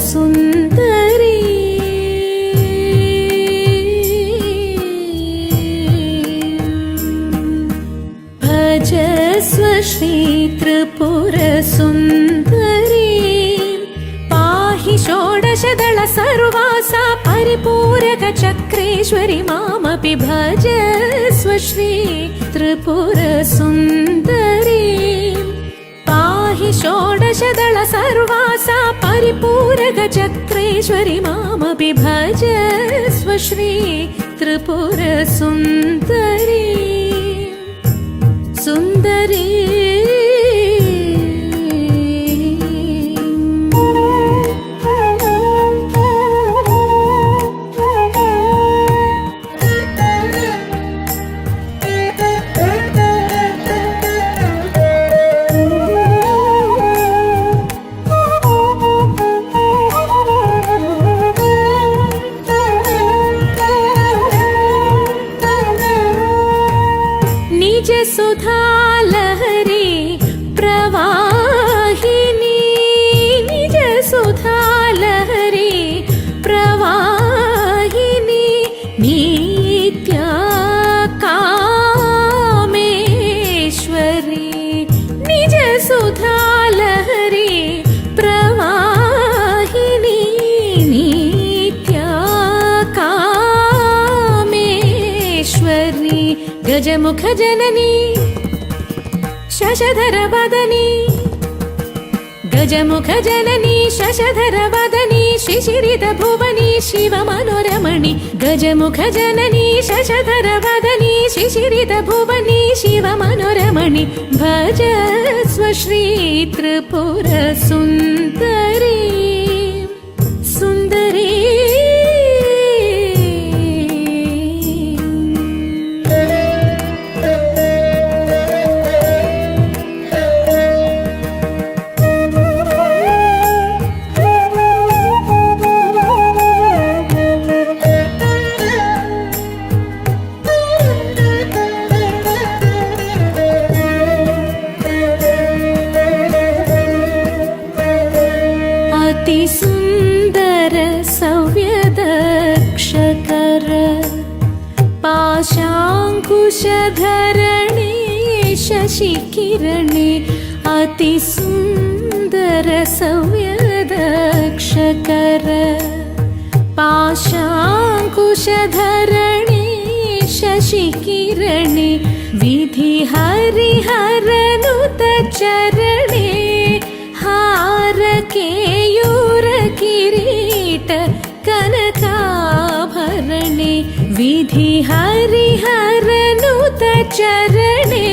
त्रिपुरसुन्दरी भजस्व श्री त्रिपुरसुन्दरी पाहि षोडशदल सर्वासा परिपूरकचक्रेश्वरि मामपि भजस्व श्री त्रिपुरसुन्दरी पाहि षोडशदल सर्वासा परिपूरकचक्रेश्वरि मामपि भजस्व श्री त्रिपुरसुन्दरी सुन्दरी सुधा लहरी प्रवाहिनी निज सुधा लहरी प्रवाहिनी नित्या कामेश्वरी निज सुधा लहरी प्रवाहिनी नित्या कामेश्वरी गजमुख जननी शशधर वदनी गजमुख जननी शशधर वदनी शिशिरित भुवनी शिव मनोरमणि गजमुख जननी शशधर वदनी शिशिरित भुवनी शिव मनोरमणि भजस्व श्री त्रिपुरसुन्दरी सुन्दरी सुन्दर सव्यदक्षकर पाशाङ्कुशधरणे शशिकिरणे अतिसुन्दर सव्यदक्षकर पाशाङ्कुशधरणे शशिकिरणे विधिहरिहरनुत चरणे हार केयूर किरीट कनकाभरणे विधि हरिहरनुत चरणे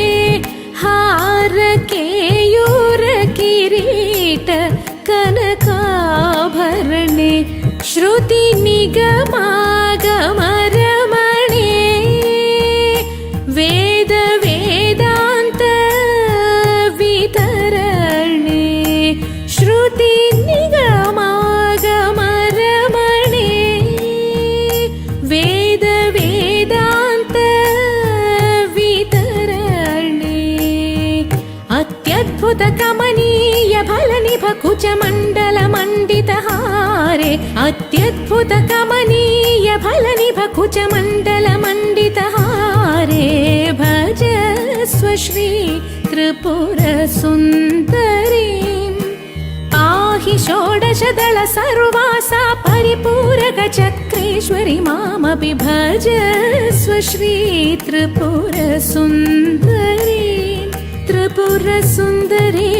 हार केयूर किरीट कनकाभरणे श्रुति निगमागमरमणे वेद वेदान्त वितरणे श्रुति निगमागमरमणे वेद वेदान्त वितरणे अत्यद्भुत कमनीय फलनिभ कुच मण्डल मण्डितहारे अत्यद्भुत कमनीय फलनिभ कुच मण्डल मण्डितहारे भजस्व श्री त्रिपुरसुन्दरी पाहि षोडशदल सर्वासा परिपूरकचक्रेश्वरि मामपि भजस्व श्री त्रिपुरसुन्दरी त्रिपुरसुन्दरी